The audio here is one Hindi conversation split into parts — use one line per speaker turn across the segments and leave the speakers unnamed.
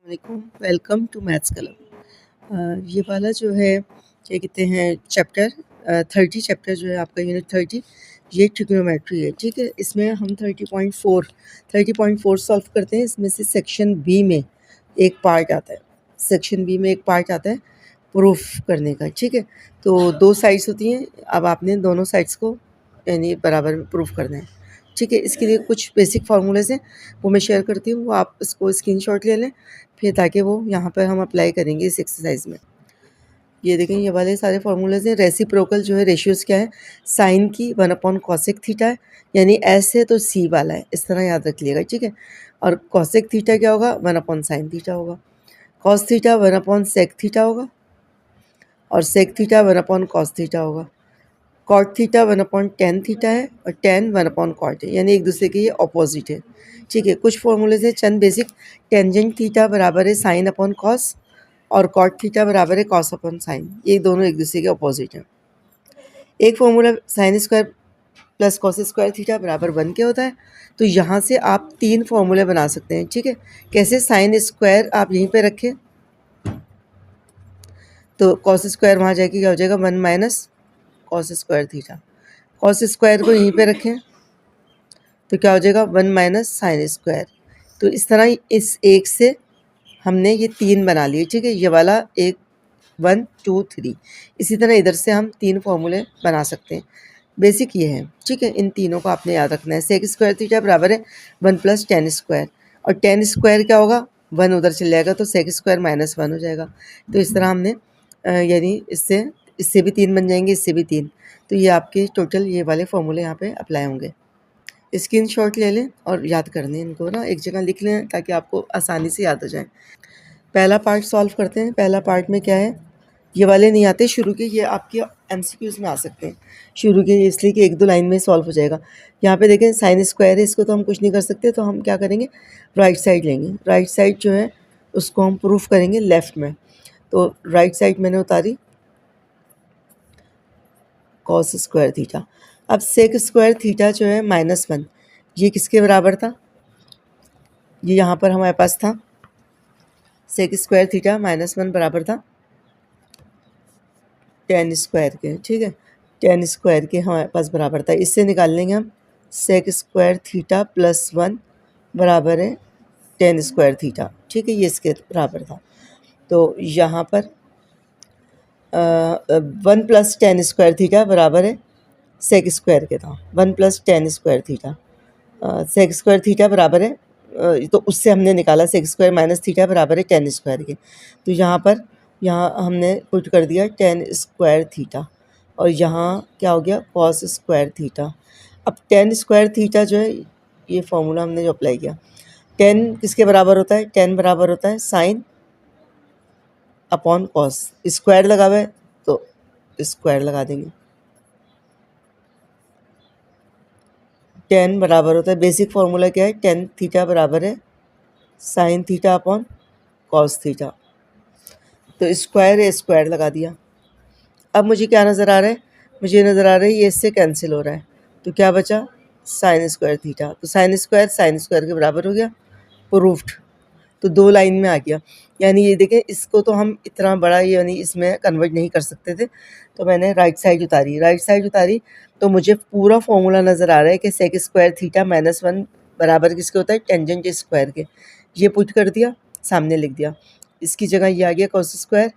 वालेकुम, वेलकम टू मैथ्स क्लब। ये वाला जो है क्या कहते हैं चैप्टर 30 चैप्टर जो है आपका यूनिट 30 ये ट्रिग्नोमेट्री है। ठीक है, इसमें हम 30.4 सॉल्व करते हैं। इसमें से सेक्शन बी में एक पार्ट आता है, सेक्शन बी में एक पार्ट आता है प्रूफ करने का। ठीक है, तो दो साइड्स होती हैं, अब आपने दोनों साइड्स को यानी बराबर में प्रूफ करना है। ठीक है, इसके लिए कुछ बेसिक फार्मूलेज़ हैं वो मैं शेयर करती हूँ, वो आप इसको स्क्रीनशॉट ले लें फिर, ताकि वो यहाँ पर हम अप्लाई करेंगे इस एक्सरसाइज में। ये देखें, ये वाले सारे फार्मूलेज हैं। रेसिप्रोकल जो है रेशियोज़ क्या है, साइन की 1 कॉसेक थीटा है, यानी एस है तो सी वाला है, इस तरह याद रख लिएगा। ठीक है, और कॉसेक थीटा क्या होगा, 1 साइन थीटा होगा। कॉस थीटा 1 सेक थीटा होगा, और सेक थीटा 1 कॉस थीटा होगा। कॉट थीटा 1/tan थीटा है, और tan 1/cot है, यानी एक दूसरे के ये ऑपोजिट है। ठीक है, कुछ फॉर्मूलेज हैं चंद बेसिक। टेंजेंट थीटा बराबर है साइन अपॉन कॉस, और कॉट थीटा बराबर है कॉस अपॉन साइन, ये दोनों एक दूसरे के ऑपोजिट हैं। एक formula sine square plus cos square theta बराबर 1 के होता है, तो यहाँ से आप 3 फॉर्मूले बना सकते हैं। ठीक है, कैसे, साइन स्क्वायर आप यहीं पे रखें तो कॉस स्क्वायर वहाँ जाके क्या हो जाएगा, 1 minus cos square theta. Cos square को यहीं पे रखें तो क्या हो जाएगा, 1 माइनस साइन स्क्वायर। तो इस तरह इस एक से हमने ये 3 बना लिए। ठीक है, ये वाला एक 1 2 3, इसी तरह इधर से हम 3 फॉर्मूले बना सकते हैं। बेसिक ये है। ठीक है, इन तीनों को आपने याद रखना है। सेक स्क्वायर थीटा बराबर है 1 प्लस टेन स्क्वायर, और टेन स्क्वायर क्या होगा, 1 उधर चले जाएगा तो सेक स्क्वायर -1 हो जाएगा। तो इस तरह हमने यानी इससे भी 3 बन जाएंगे, इससे भी 3, तो ये आपके टोटल ये वाले फॉर्मूले यहाँ पे अप्लाई होंगे। स्क्रीनशॉट ले लें और याद कर लें, इनको ना एक जगह लिख लें ताकि आपको आसानी से याद हो जाए। पहला पार्ट सॉल्व करते हैं। पहला पार्ट में क्या है, ये वाले नहीं आते शुरू के, ये आपके एमसीक्यूज़ में आ सकते हैं शुरू के, इसलिए कि 1-2 लाइन में सॉल्व हो जाएगा। यहाँ पे देखें साइन स्क्वायर है, इसको तो हम कुछ नहीं कर सकते, तो हम क्या करेंगे, राइट साइड लेंगे। राइट साइड जो है उसको हम प्रूफ करेंगे लेफ़्ट में, तो राइट साइड मैंने उतारी कॉस स्क्वायर थीटा। अब सेक स्क्वायर थीटा जो है -1, ये किसके बराबर था, ये यहाँ पर हमारे पास था सेक स्क्वायर थीटा -1 बराबर था टेन स्क्वायर के। ठीक है, टेन स्क्वायर के हमारे पास बराबर था, इससे निकाल लेंगे हम सेक स्क्वायर थीटा +1 बराबर है टेन स्क्वायर थीटा। ठीक है, ये इसके बराबर था, तो यहाँ पर 1 प्लस टेन स्क्वायर थीटा बराबर है सेक स्क्वायर के था, 1 plus tan square theta. Sec square theta बराबर है तो उससे हमने निकाला सेक स्क्वायर माइनस थीटा बराबर है टेन स्क्वायर के, तो यहाँ हमने पुट कर दिया टेन स्क्वायर थीटा, और यहाँ क्या हो गया, कॉस स्क्वायर थीटा। अब टेन स्क्वायर थीटा जो है, ये फॉर्मूला हमने जो अप्लाई किया, टेन किसके बराबर होता है, टेन बराबर होता है साइन अपॉन कॉस, स्क्वायर लगा हुआ है तो स्क्वायर लगा देंगे। टेन बराबर होता है, बेसिक फार्मूला क्या है, टेन थीटा बराबर है sine theta upon cos theta, तो स्क्वायर है, स्क्वायर लगा दिया। अब मुझे क्या नज़र आ रहा है, मुझे नज़र आ रहा है ये इससे कैंसिल हो रहा है, तो क्या बचा, साइन स्क्वायर थीटा, तो साइन स्क्वायर के बराबर हो गया, प्रूफ्ड। तो 2 लाइन में आ गया, यानी ये देखें, इसको तो हम इतना बड़ा यानी इसमें कन्वर्ट नहीं कर सकते थे, तो मैंने राइट साइड उतारी तो मुझे पूरा फॉर्मूला नज़र आ रहा है कि सेक स्क्वायर थीटा -1 बराबर किसके होता है, टेंजेंट स्क्वायर के। ये पुट कर दिया, सामने लिख दिया, इसकी जगह ये आ गया कॉस स्क्वायर।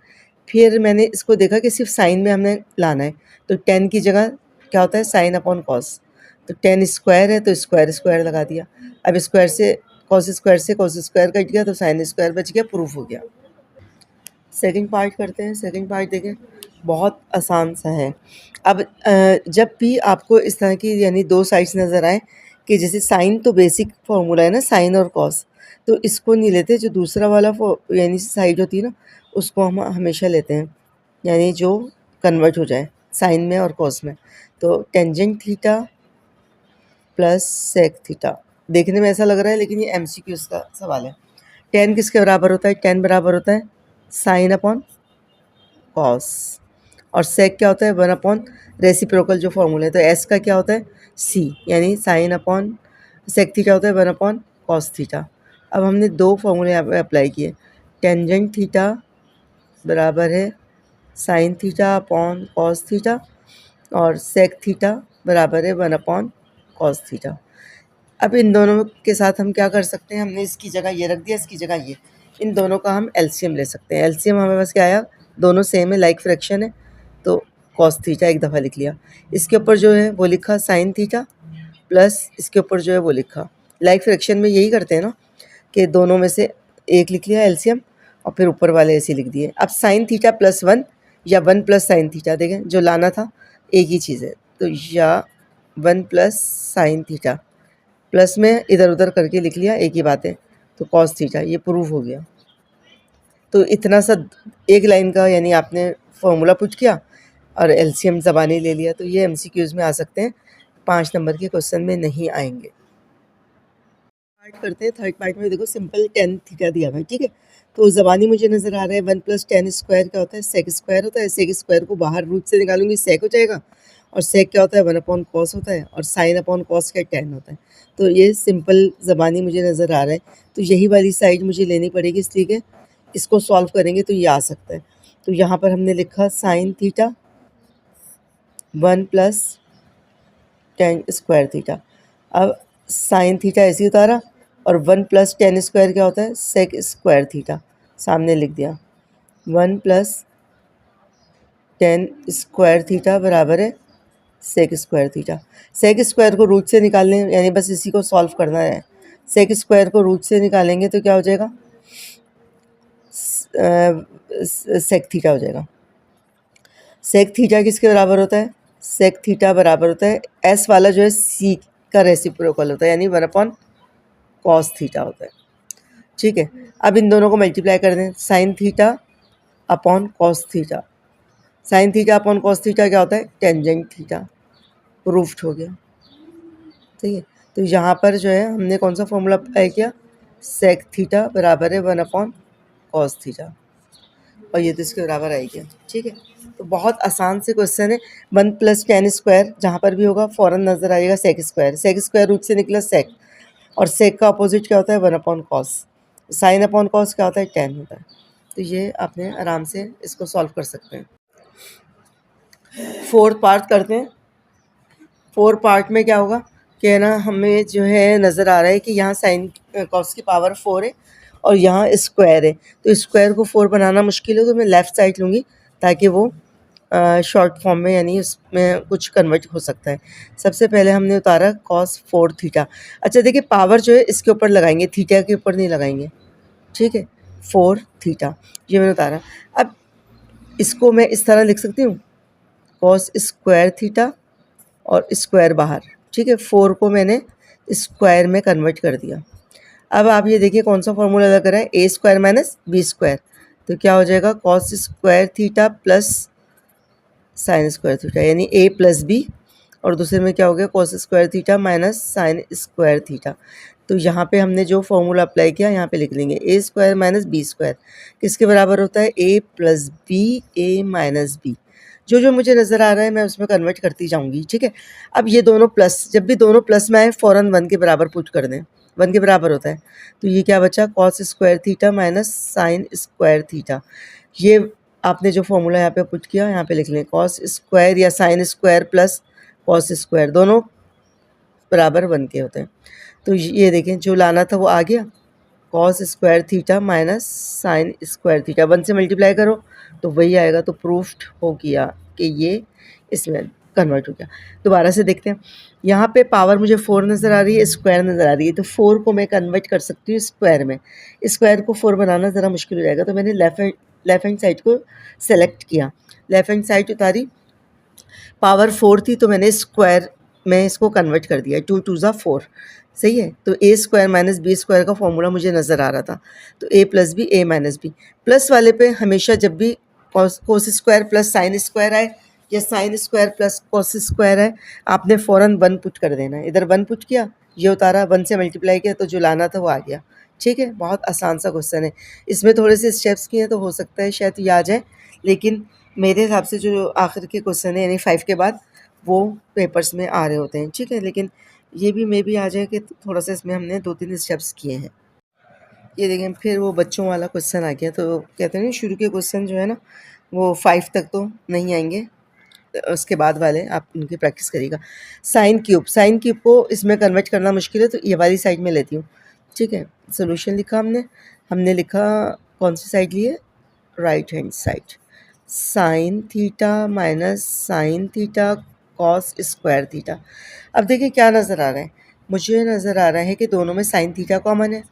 फिर मैंने इसको देखा कि सिर्फ साइन में हमने लाना है, तो टेन की जगह क्या होता है, साइन अपॉन कॉस, तो टेन स्क्वायर है तो स्क्वायर लगा दिया। अब स्क्वायर से कॉस स्क्वायर कट गया, तो साइन स्क्वायर बच गया, प्रूफ हो गया। सेकंड पार्ट करते हैं। सेकंड पार्ट देखें, बहुत आसान सा है। अब जब भी आपको इस तरह की यानी 2 साइड्स नज़र आए कि जैसे साइन तो बेसिक फार्मूला है ना, साइन और कॉस, तो इसको नहीं लेते, जो दूसरा वाला यानी साइड होती है ना, उसको हम हमेशा लेते हैं, यानी जो कन्वर्ट हो जाए साइन में और कॉस में। तो tangent theta plus sec theta, देखने में ऐसा लग रहा है लेकिन ये एमसीक्यूज़ का सवाल है। टेन किसके बराबर होता है, टेन बराबर होता है साइन अपॉन कॉस, और सेक क्या होता है, 1 अपॉन रेसिप्रोकल जो फॉर्मूला है, तो एस का क्या होता है, सी, यानी साइन अपॉन सेक थीटा होता है 1 अपॉन कॉस थीटा। अब हमने 2 फॉर्मूले यहाँ पे अप्लाई किए, टेंजेंट थीटा बराबर है sine theta upon cos theta और सेक थीटा बराबर है 1 अपॉन कॉस थीटा। अब इन दोनों के साथ हम क्या कर सकते हैं, हमने इसकी जगह ये रख दिया, इसकी जगह ये, इन दोनों का हम एलसीएम ले सकते हैं। एलसीएम हमें बस क्या आया, दोनों सेम है, लाइक फ्रैक्शन है, तो कॉस थीटा एक दफ़ा लिख लिया। इसके ऊपर जो है वो लिखा साइन थीटा प्लस इसके ऊपर जो है वो लिखा, लाइक फ्रैक्शन में यही करते हैं ना कि दोनों में से एक लिख लिया एलसीएम और फिर ऊपर वाले ऐसे लिख दिए। अब साइन थीटा प्लस 1 या 1 प्लस साइन थीटा, देखें जो लाना था एक ही चीज़ है, तो या 1 प्लस साइन थीटा प्लस में इधर उधर करके लिख लिया, एक ही बात है, तो कॉस थीटा, ये प्रूफ हो गया। तो इतना सा एक लाइन का यानी आपने फॉर्मूला पुट किया और एलसीएम ज़बानी ले लिया, तो ये एमसीक्यूज़ में आ सकते हैं, 5 नंबर के क्वेश्चन में नहीं आएंगे। पार्ट करते हैं, थर्ड पार्ट में देखो सिंपल टेन थीटा दिया हुआ है, ठीक है। तो ज़बानी मुझे नज़र आ रहा है 1 प्लस टेन स्क्वायर क्या होता है, सेक स्क्वायर होता है। सेक स्क्वायर को बाहर रूट से निकालूंगी, सेक हो जाएगा, और सेक क्या होता है 1 अपॉन कॉस होता है, और साइन अपॉन कॉस क्या टेन होता है। तो ये सिंपल ज़बानी मुझे नज़र आ रहा है, तो यही वाली साइड मुझे लेनी पड़ेगी, इसलिए कि इसको सॉल्व करेंगे तो ये आ सकता है। तो यहाँ पर हमने लिखा sine theta 1 plus tan square theta. अब साइन थीटा ऐसे उतारा, और 1 प्लस टेन स्क्वायर क्या होता है, सेक स्क्वायर थीटा, सामने लिख दिया। 1 प्लस टेन स्क्वायर थीटा बराबर है sec square theta. Sec square को रूट से निकालने, यानी बस इसी को सॉल्व करना है। सेक स्क्वायर को रूट से निकालेंगे तो क्या हो जाएगा, सेक थीटा हो जाएगा। सेक थीटा किसके बराबर होता है, सेक थीटा बराबर होता है एस वाला जो है सी का रेसिप्रोकल होता है, यानी 1 अपॉन कॉस थीटा होता है, ठीक है। अब इन दोनों को मल्टीप्लाई कर दें, sine theta upon cos theta. Sine theta upon cos theta क्या होता है, टेंजेंट थीटा, प्रूफ्ड हो गया, ठीक है। तो यहाँ पर जो है हमने कौन सा फॉर्मूला अप्लाई किया, सेक थीटा बराबर है 1 अपॉन कॉस थीटा, और ये तो इसके बराबर आएगी, ठीक है। तो बहुत आसान से क्वेश्चन है। 1 प्लस टेन स्क्वायर जहाँ पर भी होगा फ़ौरन नज़र आएगा sec square. Sec square root से निकला सेक, और सेक का अपोजिट क्या होता है 1 upon cos. Sine upon cos क्या होता है, टेन होता है। तो ये आपने आराम से इसको सॉल्व कर सकते हैं। फोर्थ पार्ट करते हैं। फोर्थ पार्ट में क्या होगा कि ना हमें जो है नज़र आ रहा है कि यहाँ साइन कॉस की पावर 4 है और यहाँ स्क्वायर है, तो स्क्वायर को 4 बनाना मुश्किल है, तो मैं लेफ़्ट साइड लूँगी ताकि वो शॉर्ट फॉर्म में यानी उसमें कुछ कन्वर्ट हो सकता है। सबसे पहले हमने उतारा कॉस 4 थीटा। अच्छा देखिए, पावर जो है इसके ऊपर लगाएंगे, थीटा के ऊपर नहीं लगाएंगे, ठीक है। 4 थीटा ये मैंने उतारा। अब इसको मैं इस तरह लिख सकती हूँ, कॉस स्क्वायर थीटा और स्क्वायर बाहर, ठीक है। 4 को मैंने स्क्वायर में कन्वर्ट कर दिया। अब आप ये देखिए कौन सा फॉर्मूला लग रहा है, ए स्क्वायर माइनस बी स्क्वायर, तो क्या हो जाएगा cos square theta plus sign square theta, यानी ए प्लस बी, और दूसरे में क्या हो गया cos square theta minus sign square theta. तो यहाँ पे हमने जो फॉर्मूला अप्लाई किया यहाँ पे लिख लेंगे, ए स्क्वायर माइनस बी स्क्वायर किसके बराबर होता है, ए प्लस बी, ए माइनस बी। जो जो मुझे नज़र आ रहा है मैं उसमें कन्वर्ट करती जाऊँगी, ठीक है। अब ये दोनों प्लस, जब भी दोनों प्लस में आए फ़ौरन 1 के बराबर पुट कर दें, 1 के बराबर होता है। तो ये क्या बचा, cos square theta minus sign square theta. ये आपने जो फॉर्मूला यहाँ पे पुट किया यहाँ पे लिख लें, कॉस स्क्वायर या sine square plus cos square दोनों बराबर 1 के होते हैं। तो ये देखें जो लाना था वो आ गया, cos square theta minus sign square theta, 1 से मल्टीप्लाई करो तो वही आएगा। तो प्रूफ्ड हो गया कि ये इसमें कन्वर्ट हो गया। दोबारा से देखते हैं, यहाँ पे पावर मुझे 4 नज़र आ रही है, स्क्वायर नज़र आ रही है, तो 4 को मैं कन्वर्ट कर सकती हूँ स्क्वायर में। स्क्वायर को 4 बनाना ज़रा मुश्किल हो जाएगा, तो मैंने लेफ़्ट हैंड साइड को सेलेक्ट किया, लेफ़्ट हैंड साइड उतारी, पावर 4 थी तो मैंने स्क्वायर में इसको कन्वर्ट कर दिया, 2 2 ज़ा 4, सही है। तो ए स्क्वायर माइनस बी स्क्वायर का फॉर्मूला मुझे नज़र आ रहा था, तो ए प्लस बी, ए माइनस बी। प्लस वाले पे हमेशा जब भी cos square plus sine square आए या sine square plus cos square आए, आपने फ़ौरन 1 पुट कर देना है। इधर 1 पुट किया, ये उतारा, 1 से मल्टीप्लाई किया, तो जो लाना था वो आ गया, ठीक है। बहुत आसान सा क्वेश्चन है, इसमें थोड़े से स्टेप्स किए हैं तो हो सकता है शायद ये आ जाए, लेकिन मेरे हिसाब से जो आखिर के क्वेश्चन है यानी 5 के बाद वो पेपर्स में आ रहे होते हैं, ठीक है। लेकिन ये भी मे भी आ जाए कि थोड़ा सा इसमें हमने 2-3 स्टेप्स किए हैं। ये देखें फिर वो बच्चों वाला क्वेश्चन आ गया। तो कहते हैं ना शुरू के क्वेश्चन जो है ना वो 5 तक तो नहीं आएंगे, उसके बाद वाले आप उनकी प्रैक्टिस करिएगा। साइन क्यूब को इसमें कन्वर्ट करना मुश्किल है तो ये वाली साइड में लेती हूँ, ठीक है। सोल्यूशन लिखा हमने लिखा कौन सी साइड ली है, right hand side. Sine theta minus sign theta cos square theta. अब देखिए क्या नज़र आ रहा है, मुझे नज़र आ रहा है कि दोनों में साइन थीटा कॉमन है,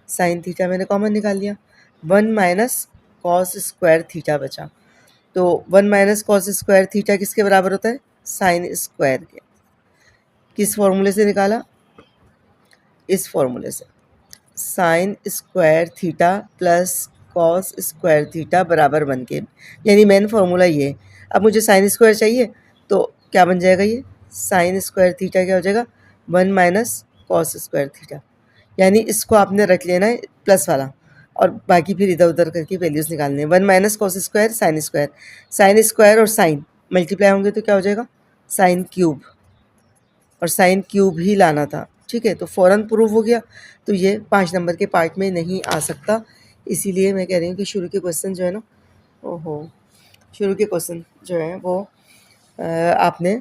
साइन थीटा मैंने कॉमन निकाल लिया, 1 माइनस कॉस स्क्वायर थीटा बचा। तो 1 माइनस कॉस स्क्वायर थीटा किसके बराबर होता है, साइन स्क्वायर के। किस फॉर्मूले से निकाला, इस फॉर्मूले से, sign square theta plus cos square theta बराबर 1 के, यानी मेन फार्मूला ये। अब मुझे साइन स्क्वायर चाहिए तो क्या बन जाएगा, ये साइन स्क्वायर थीटा क्या हो जाएगा, 1 माइनस कॉस स्क्वायर थीटा। यानी इसको आपने रख लेना है प्लस वाला और बाकी फिर इधर उधर करके वैल्यूज़ निकालने हैं। 1 minus cos square, sine square और साइन मल्टीप्लाई होंगे तो क्या हो जाएगा, साइन क्यूब, और साइन क्यूब ही लाना था, ठीक है। तो फ़ौरन प्रूव हो गया। तो ये 5 नंबर के पार्ट में नहीं आ सकता, इसीलिए मैं कह रही हूँ कि शुरू के क्वेश्चन जो है ना, ओहो, शुरू के क्वेश्चन जो है वो आपने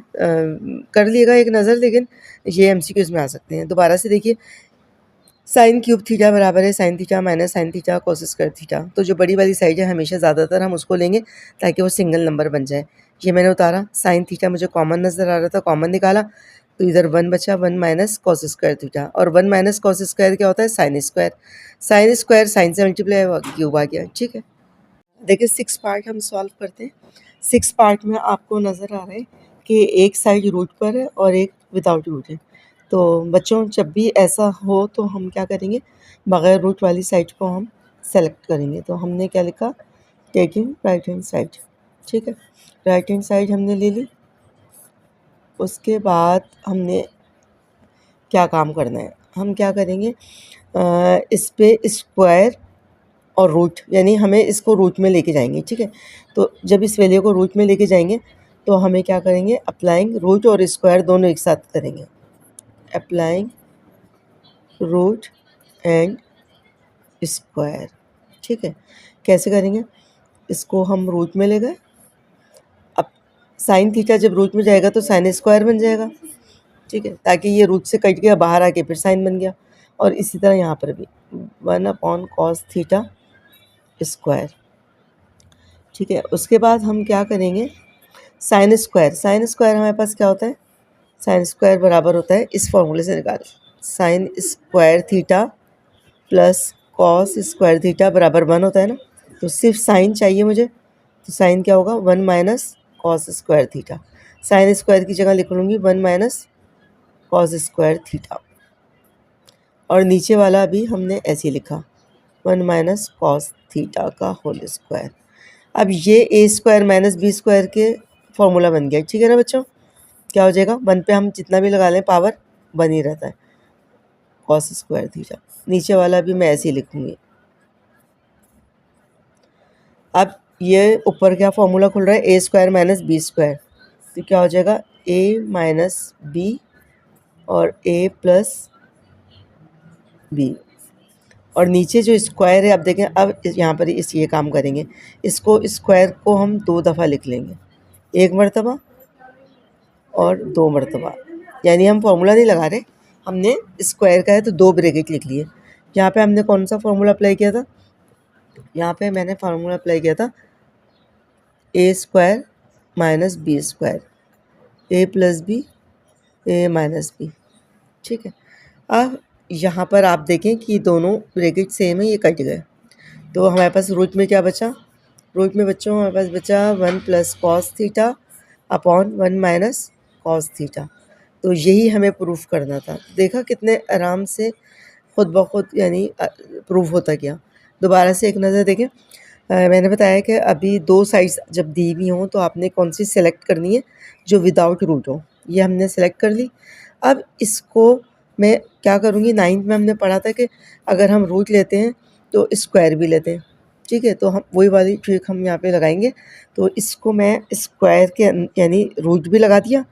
कर लिएगा एक नज़र, लेकिन ये एमसीक्यूज़ में आ सकते हैं। दोबारा से देखिए, साइन क्यूब थीटा बराबर है sine theta minus sign theta cos square theta. तो जो बड़ी वाली साइड है हमेशा ज़्यादातर हम उसको लेंगे ताकि वो सिंगल नंबर बन जाए। ये मैंने उतारा, साइन थीटा मुझे कॉमन नज़र आ रहा था, कॉमन निकाला तो इधर 1 बचा, 1 माइनस कॉस स्क्वायर थीटा, और 1 माइनस कॉस स्क्वायर क्या होता है, sine square. Sine square sine से मल्टीप्लाई हुआ, क्यूब आ गया, ठीक है। देखिए 6 पार्ट हम सॉल्व करते हैं। 6 पार्ट में आपको नज़र आ रहा है कि एक साइड रूट पर है और एक विदाउट रूट है। तो बच्चों जब भी ऐसा हो तो हम क्या करेंगे, बगैर रूट वाली साइड को हम सेलेक्ट करेंगे। तो हमने क्या लिखा, टेकिंग राइट हैंड साइड, ठीक है। राइट हैंड साइड हमने ले ली। उसके बाद हमने क्या काम करना है, हम क्या करेंगे, इस पे स्क्वायर और रूट, यानी हमें इसको रूट में लेके जाएंगे, ठीक है। तो जब इस वैल्यू को रूट में लेके जाएंगे तो हमें क्या करेंगे, अप्लाइंग रूट और स्क्वायर दोनों एक साथ करेंगे। अप्लाइंग रूट एंड स्क्वायर, ठीक है। कैसे करेंगे, इसको हम रूट में ले गए, अब साइन थीटा जब रूट में जाएगा तो साइन स्क्वायर बन जाएगा, ठीक है, ताकि ये रूट से कट गया बाहर आके फिर साइन बन गया। और इसी तरह यहाँ पर भी 1 अपॉन कॉस थीटा स्क्वायर, ठीक है। उसके बाद हम क्या करेंगे, साइन स्क्वायर हमारे पास क्या होता है, साइन स्क्वायर बराबर होता है, इस फॉर्मूले से निकालें, sign square theta plus cos square theta बराबर 1 होता है ना। तो सिर्फ साइन चाहिए मुझे, तो साइन क्या होगा, 1 minus cos square theta. Sine square की जगह लिख लूँगी 1 माइनस कॉस स्क्वायर थीटा, और नीचे वाला भी हमने ऐसे ही लिखा 1 माइनस कॉस थीटा का होल स्क्वायर। अब ये ए स्क्वायर माइनस बी स्क्वायर के फॉर्मूला बन गया, ठीक है ना बच्चों। क्या हो जाएगा, 1 पे हम जितना भी लगा लें पावर 1 ही रहता है, कॉस स्क्वायर थीटा। नीचे वाला भी मैं ऐसे ही लिखूँगी। अब ये ऊपर क्या फॉर्मूला खुल रहा है, ए स्क्वायर माइनस बी स्क्वायर, तो क्या हो जाएगा, ए माइनस बी और ए प्लस बी, और नीचे जो स्क्वायर है, अब देखें, अब यहाँ पर ये काम करेंगे, इसको स्क्वायर को हम 2 दफ़ा लिख लेंगे, 1 मरतबा और 2 मरतबा, यानी हम फॉर्मूला नहीं लगा रहे, हमने स्क्वायर का है तो 2 ब्रैकेट लिख लिए। यहाँ पे हमने कौन सा फार्मूला अप्लाई किया था, यहाँ पे मैंने फार्मूला अप्लाई किया था ए स्क्वायर माइनस बी स्क्वायर, ए प्लस बी, ए माइनस बी, ठीक है। अब यहाँ पर आप देखें कि दोनों ब्रैकेट सेम है, ये कट गए, तो हमारे पास रूट में क्या बचा, रूट में बच्चों हमारे पास बचा 1 plus cos theta upon 1 minus cos theta. तो यही हमें प्रूफ करना था। देखा कितने आराम से खुद ब खुद यानी प्रूफ होता गया। दोबारा से एक नज़र देखें, मैंने बताया कि अभी 2 साइड्स जब दी हुई हों तो आपने कौन सी सेलेक्ट करनी है, जो विदाउट रूट हो, ये हमने सेलेक्ट कर ली। अब इसको मैं क्या करूँगी, 9th में हमने पढ़ा था कि अगर हम रूट लेते हैं तो स्क्वायर भी लेते हैं, ठीक है। तो हम वही वाली ट्रिक हम यहाँ पे लगाएंगे। तो इसको मैं स्क्वायर के यानी रूट भी लगा दिया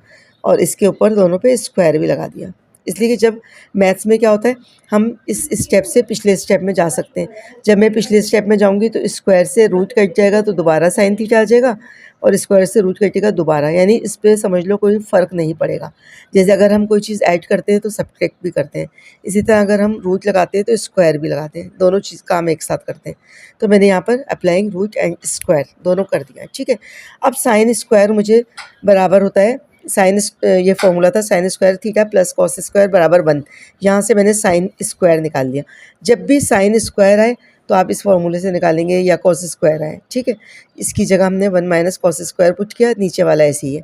और इसके ऊपर दोनों पे स्क्वायर भी लगा दिया, इसलिए कि जब मैथ्स में क्या होता है, हम इस स्टेप से पिछले स्टेप में जा सकते हैं। जब मैं पिछले स्टेप में जाऊंगी तो स्क्वायर से रूट कट जाएगा तो दोबारा साइन थीटा आ जाएगा, और स्क्वायर से रूट कटेगा दोबारा, यानी इस पर समझ लो कोई फ़र्क नहीं पड़ेगा। जैसे अगर हम कोई चीज़ ऐड करते हैं तो सब्ट्रैक्ट भी करते हैं, इसी तरह अगर हम रूट लगाते हैं तो स्क्वायर भी लगाते हैं, दोनों चीज़ काम एक साथ करते हैं। तो मैंने यहाँ पर अप्लाइंग रूट एंड स्क्वायर दोनों कर दिया, ठीक है। अब साइन स्क्वायर मुझे बराबर होता है साइन, ये फॉर्मूला था sign square theta plus cos square बराबर 1। यहाँ से मैंने साइन स्क्वायर निकाल लिया। जब भी साइन स्क्वायर आए तो आप इस फॉर्मूले से निकालेंगे, या कॉस स्क्वायर आए, ठीक है। इसकी जगह हमने 1 माइनस कॉस स्क्वायर पुट किया, नीचे वाला ऐसे ही है।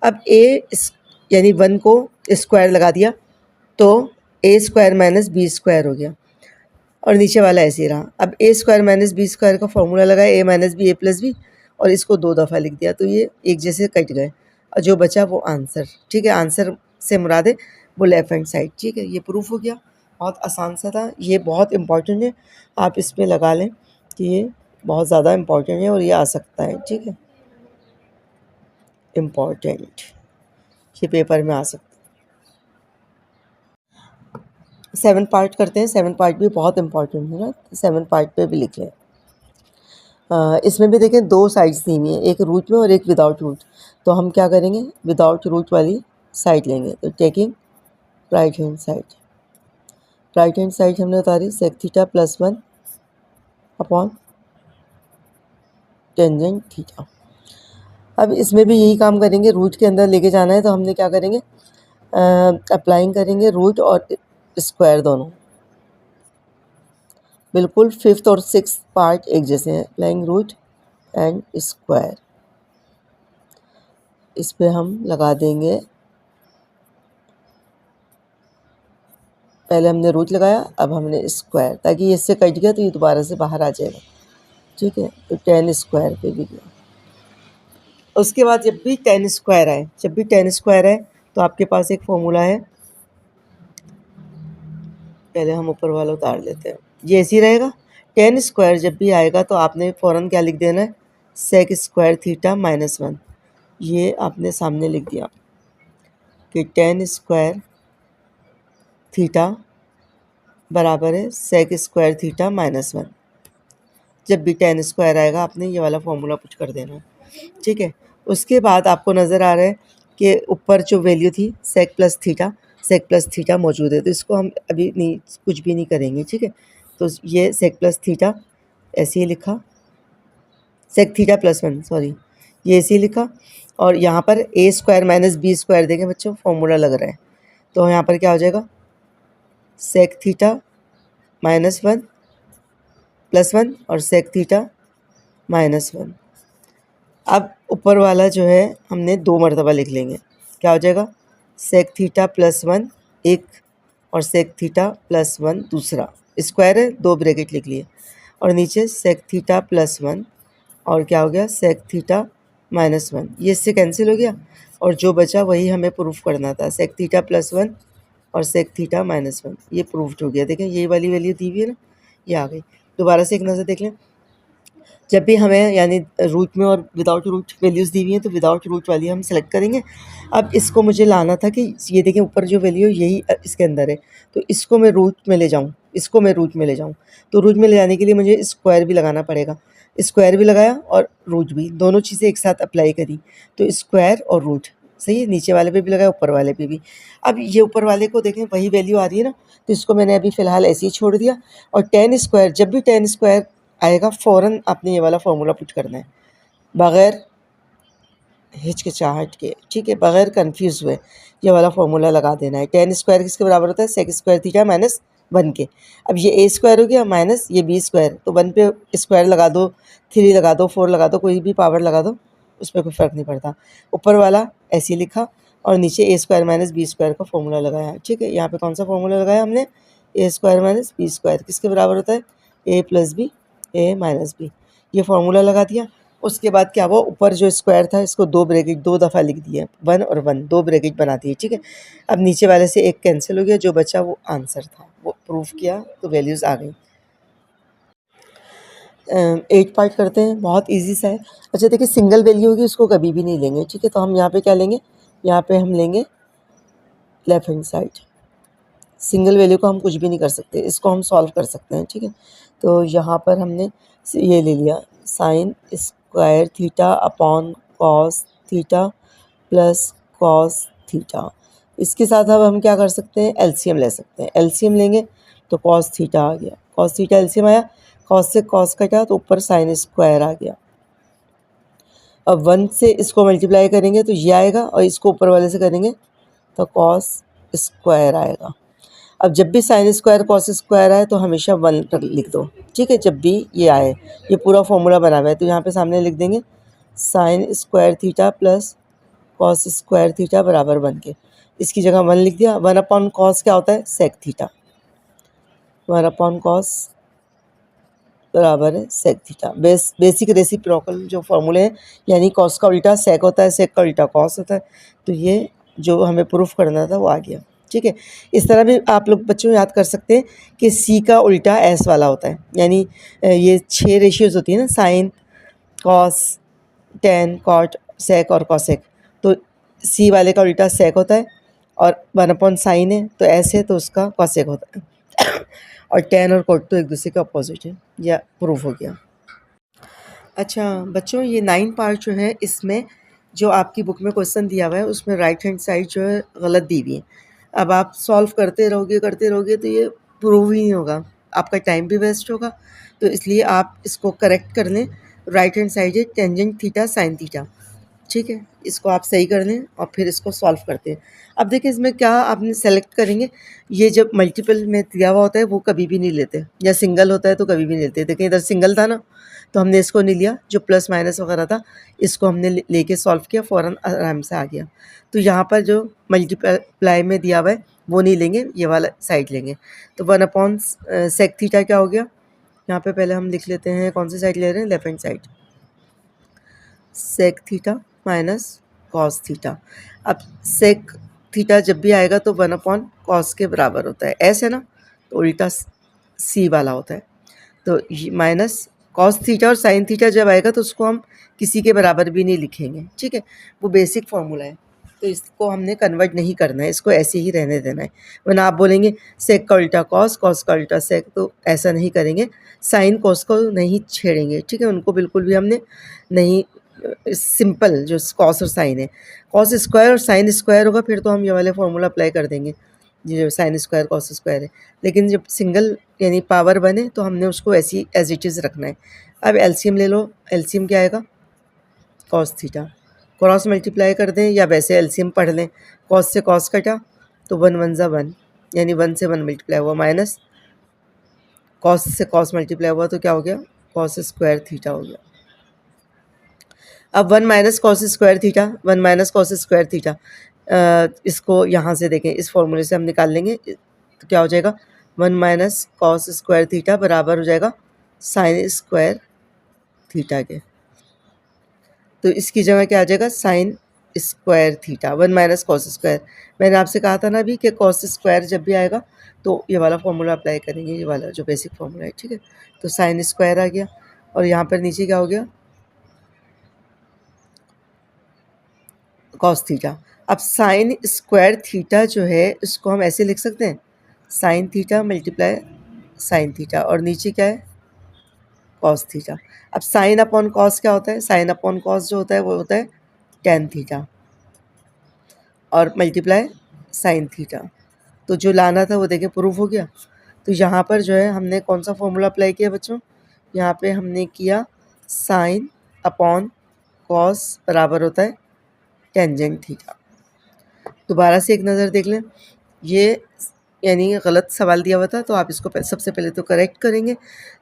अब यानी 1 को स्क्वायर लगा दिया तो ए स्क्वायर माइनस बी स्क्वायर हो गया, और नीचे वाला ऐसे ही रहा। अब ए स्क्वायर माइनस बी स्क्वायर का फॉर्मूला लगाया, ए माइनस बी ए प्लस बी, और इसको 2 दफ़ा लिख दिया तो ये एक जैसे कट गए, और जो बचा वो आंसर, ठीक है। आंसर से मुराद है वो लेफ्ट हैंड साइड, ठीक है। ये प्रूफ हो गया, बहुत आसान सा था। ये बहुत इम्पॉर्टेंट है, आप इसमें लगा लें कि ये बहुत ज़्यादा इम्पॉर्टेंट है और ये आ सकता है, ठीक है। इम्पॉर्टेंट, ये पेपर में आ सकता है। 7 पार्ट करते हैं, 7 पार्ट भी बहुत इम्पॉर्टेंट है ना, 7 पार्ट पे भी लिख लें। इसमें भी देखें 2 साइड्स दी हुई हैं, एक रूट में और एक विदाउट रूट। तो हम क्या करेंगे, विदाउट रूट वाली साइड लेंगे। तो taking right hand side, right hand side हमने उतारी sec theta plus 1 upon tangent theta. अब इसमें भी यही काम करेंगे, रूट के अंदर लेके जाना है तो हमने क्या करेंगे, अप्लाइंग करेंगे रूट और स्क्वायर दोनों, बिल्कुल 5th और 6th पार्ट एक जैसे हैं। अप्लाइंग रूट एंड स्क्वायर, इस पे हम लगा देंगे, पहले हमने रूट लगाया, अब हमने स्क्वायर, ताकि ये इससे कट गया तो ये दोबारा से बाहर आ जाएगा, ठीक है। तो 10 स्क्वायर पे भी गया। उसके बाद जब भी 10 स्क्वायर आए, जब भी 10 स्क्वायर आए तो आपके पास एक फॉर्मूला है, पहले हम ऊपर वाला उतार लेते हैं, ये ऐसे ही रहेगा। 10 स्क्वायर जब भी आएगा तो आपने फ़ौरन क्या लिख देना है, सेक स्क्वायर थीटा माइनस 1। ये आपने सामने लिख दिया कि 10 स्क्वायर थीटा बराबर है सेक स्क्वायर थीटा माइनस 1। जब भी 10 स्क्वायर आएगा आपने ये वाला फॉर्मूला पुट कर देना है, ठीक है। उसके बाद आपको नज़र आ रहा है कि ऊपर जो वैल्यू थी सेक प्लस थीटा मौजूद है, तो इसको हम अभी नहीं, कुछ भी नहीं करेंगे, ठीक है। तो ये सेक प्लस थीटा ऐसे ही लिखा, सेक थीटा प्लस 1, सॉरी, ये ऐसे ही लिखा। और यहाँ पर ए स्क्वायर माइनस बी स्क्वायर देखें बच्चों, फॉर्मूला लग रहा है, तो यहाँ पर क्या हो जाएगा, सेक थीटा माइनस 1 प्लस 1 और सेक थीटा माइनस 1। अब ऊपर वाला जो है हमने 2 मरतबा लिख लेंगे, क्या हो जाएगा, सेक थीटा प्लस 1 एक, और सेक थीटा प्लस 1 दूसरा, स्क्वायर है 2 ब्रैकेट लिख लिए, और नीचे सेक थीटा प्लस 1, और क्या हो गया, सेक थीटा माइनस 1। ये इससे कैंसिल हो गया, और जो बचा वही हमें प्रूफ करना था, सेक थीटा प्लस 1 और सेक थीटा माइनस 1। ये प्रूफ्ड हो गया। देखें ये वाली वैल्यू दी हुई है ना, ये आ गई। दोबारा से एक नज़र देख लें, जब भी हमें यानी रूट में और विदाउट रूट वैल्यूज़ दी हुई हैं तो विदाउट रूट वाली हम सेलेक्ट करेंगे। अब इसको मुझे लाना था कि ये देखें ऊपर जो वैल्यू है यही इसके अंदर है, तो इसको मैं रूट में ले जाऊँ, इसको मैं रूट में ले जाऊँ, तो रूट में ले जाने के लिए मुझे स्क्वायर भी लगाना पड़ेगा। स्क्वायर भी लगाया और रूट भी, दोनों चीज़ें एक साथ अप्लाई करी, तो स्क्वायर और रूट, सही है। नीचे वाले पे भी लगाया, ऊपर वाले पे भी। अब ये ऊपर वाले को देखें वही वैल्यू आ रही है ना, तो इसको मैंने अभी फ़िलहाल ऐसे ही छोड़ दिया। और 10 स्क्वायर, जब भी 10 स्क्वायर आएगा फ़ौरन आपने ये वाला फार्मूला पुट करना है, बग़ैर हिचकिचाहट के, ठीक है, बग़ैर कंफ्यूज हुए ये वाला फार्मूला लगा देना है। 10 स्क्वायर किसके बराबर होता है, सेक स्क्वायर थीटा माइनस 1 के। अब ये ए स्क्वायर हो गया माइनस ये बी स्क्वायर, तो 1 पे स्क्वायर लगा दो, 3 लगा दो, 4 लगा दो, कोई भी पावर लगा दो, उस पर कोई फ़र्क नहीं पड़ता। ऊपर वाला ऐसे ही लिखा और नीचे ए स्क्वायर माइनस बी स्क्वायर का फॉर्मूला लगाया, ठीक है। यहाँ पे कौन सा फॉर्मूला लगाया हमने, ए स्क्वायर माइनस बी स्क्वायर किसके बराबर होता है, ए प्लस बी ए माइनस बी, ये फार्मूला लगा दिया। उसके बाद क्या हुआ, ऊपर जो स्क्वायर था इसको 2 ब्रैकेट 2 दफ़ा लिख दिया, 1 और 1 2 ब्रैकेट बना दिए, ठीक है। अब नीचे वाले से एक कैंसिल हो गया, जो बचा वो आंसर था, वो प्रूफ किया तो वैल्यूज़ आ गई। 8 पार्ट करते हैं, बहुत इजी सा है। अच्छा देखिए, सिंगल वैल्यू होगी उसको कभी भी नहीं लेंगे, ठीक है। तो हम यहाँ पे क्या लेंगे, यहाँ पे हम लेंगे left hand side, single value को हम कुछ भी नहीं कर सकते, इसको हम सॉल्व कर सकते हैं, ठीक है। तो यहाँ पर हमने ये ले लिया sign square theta upon cos theta plus cos theta. इसके साथ अब हम क्या कर सकते हैं, एलसीएम ले सकते हैं। एलसीएम लेंगे तो कॉस थीटा आ गया, कॉस थीटा एलसीएम आया, कॉस से कॉस कटा तो ऊपर साइन स्क्वायर आ गया। अब 1 से इसको मल्टीप्लाई करेंगे तो ये आएगा, और इसको ऊपर वाले से करेंगे तो कॉस स्क्वायर आएगा। अब जब भी साइन स्क्वायर कॉस स्क्वायर आए तो हमेशा 1 लिख दो, ठीक है। जब भी ये आए, ये पूरा फॉर्मूला बना हुआ है, तो यहाँ पे सामने लिख देंगे sign square theta plus cos square theta बराबर 1 के। इसकी जगह 1 लिख दिया। 1 अपॉन कॉस क्या होता है, सेक थीटा। 1 अपॉन कॉस बराबर है सेक थीटा। बेसिक रेसिप्रोकल जो फॉर्मूले हैं, यानी कॉस का उल्टा सेक होता है, सेक का उल्टा कॉस होता है। तो ये जो हमें प्रूफ करना था वो आ गया, ठीक है। इस तरह भी आप लोग बच्चों याद कर सकते हैं कि सी का उल्टा एस वाला होता है, यानी ये 6 रेशियोज़ होती है ना, sine cos tan cot sec और कॉसेक। तो सी वाले का उल्टा सेक होता है, और 1 अपॉन साइन है तो एस है तो उसका कॉसेक होता है। और टेन और कोट तो एक दूसरे के अपोजिट है, या प्रूफ हो गया। अच्छा बच्चों, ये 9 पार्ट जो है, इसमें जो आपकी बुक में क्वेश्चन दिया हुआ है उसमें राइट हैंड साइड जो है गलत दी हुई है। अब आप सॉल्व करते रहोगे तो ये प्रूव ही नहीं होगा, आपका टाइम भी वेस्ट होगा। तो इसलिए आप इसको करेक्ट कर लें। राइट हैंड साइड है टेंजेंट थीटा साइन थीटा, ठीक है। इसको आप सही कर लें और फिर इसको सॉल्व करते हैं। अब देखिए इसमें क्या आपने सेलेक्ट करेंगे, ये जब मल्टीपल में दिया हुआ होता है वो कभी भी नहीं लेते, या सिंगल होता है तो कभी भी नहीं लेते। देखिए इधर सिंगल था ना, तो हमने इसको नहीं लिया, जो प्लस माइनस वगैरह था इसको हमने लेके सॉल्व किया, फ़ौरन आराम से आ गया। तो यहाँ पर जो मल्टीप्लाई में दिया हुआ है वो नहीं लेंगे, ये वाला साइड लेंगे। तो 1 अपॉन सेक थीटा क्या हो गया, यहाँ पे पहले हम लिख लेते हैं कौन सी साइड ले रहे हैं, left hand side, sec theta minus cos theta. अब सेक थीटा जब भी आएगा तो 1 अपॉन कॉस के बराबर होता है, ऐसे ना, तो उल्टा सी वाला होता है। तो माइनस कॉस थीटा, और साइन थीटा जब आएगा तो उसको हम किसी के बराबर भी नहीं लिखेंगे, ठीक है। वो बेसिक फॉर्मूला है, तो इसको हमने कन्वर्ट नहीं करना है, इसको ऐसे ही रहने देना है। वरना आप बोलेंगे सेक का उल्टा कॉस, कॉस का उल्टा सेक, तो ऐसा नहीं करेंगे। साइन कॉस को नहीं छेड़ेंगे, ठीक है, उनको बिल्कुल भी हमने नहीं। सिंपल जो कॉस और साइन है, कॉस स्क्वायर और साइन स्क्वायर होगा फिर तो हम ये वाले फॉर्मूला अप्लाई कर देंगे, ये जो साइन स्क्वायर कॉस स्क्वायर है। लेकिन जब सिंगल यानी पावर बने तो हमने उसको ऐसी एज इट इज़ रखना है। अब एलसीएम ले लो, एलसीएम क्या आएगा, कॉस थीटा। क्रॉस मल्टीप्लाई कर दें या वैसे एलसीएम पढ़ लें, कॉस से कॉस कटा तो 1 1 ज़ा 1, यानी 1 से 1 मल्टीप्लाई हुआ, माइनस कॉस से कॉस मल्टीप्लाई हुआ तो क्या हो गया, कॉस स्क्वायर थीटा हो गया। अब 1 minus cos square theta, 1 minus cos square theta, इसको यहाँ से देखें, इस फॉर्मूले से हम निकाल लेंगे तो क्या हो जाएगा, 1 माइनस कॉस स्क्वायर थीटा बराबर हो जाएगा साइन स्क्वायर थीटा के। तो इसकी जगह क्या आ जाएगा, sign square theta, 1 minus cos square. मैंने आपसे कहा था ना अभी कि कॉस स्क्वायर जब भी आएगा तो ये वाला फॉर्मूला अप्लाई करेंगे, ये वाला जो बेसिक फॉर्मूला है, ठीक है। तो साइन स्क्वायर आ गया, और यहाँ पर नीचे क्या हो गया, कॉस थीटा। अब साइन स्क्वायर थीटा जो है इसको हम ऐसे लिख सकते हैं, sine theta multiply sine theta, और नीचे क्या है, कॉस थीटा। अब साइन अपॉन कॉस क्या होता है, साइन अपॉन कॉस जो होता है वो होता है टेन थीटा, और मल्टीप्लाई साइन थीटा। तो जो लाना था वो देखिए प्रूफ हो गया। तो यहाँ पर जो है हमने कौन सा फॉर्मूला अप्लाई किया बच्चों, यहाँ पे हमने किया साइन अपॉन कॉस बराबर होता है टेंजेंट थीटा। दोबारा से एक नज़र देख लें, ये यानी गलत सवाल दिया हुआ था तो आप इसको सबसे पहले तो करेक्ट करेंगे।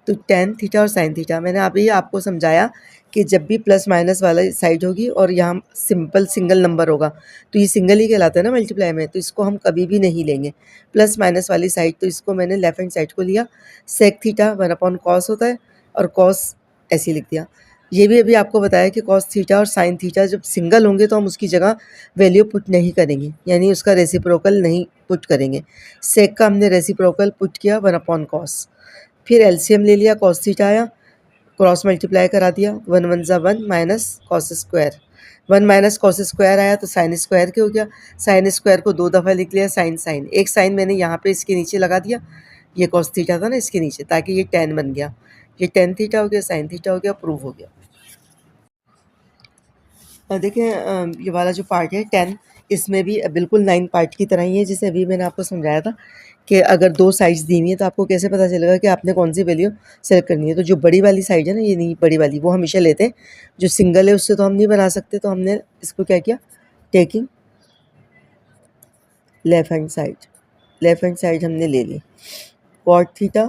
तो टेन थीटा और साइन थीटा, मैंने अभी आपको समझाया कि जब भी प्लस माइनस वाला साइड होगी और यहाँ सिंपल सिंगल नंबर होगा तो ये सिंगल ही कहलाता है ना मल्टीप्लाई में, तो इसको हम कभी भी नहीं लेंगे प्लस माइनस वाली साइड। तो इसको मैंने लेफ्ट हैंड साइड को लिया, सेक थीटा 1 अपॉन कॉस होता है, और कॉस ऐसे लिख दिया। ये भी अभी आपको बताया कि कॉस थीटा और साइन थीटा जब सिंगल होंगे तो हम उसकी जगह वैल्यू पुट नहीं करेंगे, यानी उसका रेसिप्रोकल नहीं पुट करेंगे। सेक का हमने रेसिप्रोकल पुट किया 1 अपॉन कॉस, फिर एलसीएम ले लिया, कॉस थीटा आया, क्रॉस मल्टीप्लाई करा दिया, 1 1 ज़ा 1 minus cos square, 1 minus cos square आया तो साइन स्क्वायर के हो गया, साइन स्क्वायर को 2 दफ़ा लिख लिया, साइन साइन, एक साइन मैंने यहाँ पे इसके नीचे लगा दिया, ये कॉस थीटा था ना इसके नीचे, ताकि ये टेन बन गया, ये टेन थीटा हो गया, साइन थीटा हो गया, प्रूव हो गया। देखिए ये वाला जो पार्ट है 10, इसमें भी बिल्कुल 9 पार्ट की तरह ही है, जैसे अभी मैंने आपको समझाया था कि अगर 2 साइड्स दी हुई है तो आपको कैसे पता चलेगा कि आपने कौन सी वैल्यू सेलेक्ट करनी है। तो जो बड़ी वाली साइड है ना, ये नहीं बड़ी वाली, वो हमेशा लेते हैं, जो सिंगल है उससे तो हम नहीं बना सकते, तो हमने इसको क्या किया, टेकिंग लेफ़्ट हैंड साइड हमने ले ली। कॉट थीटा,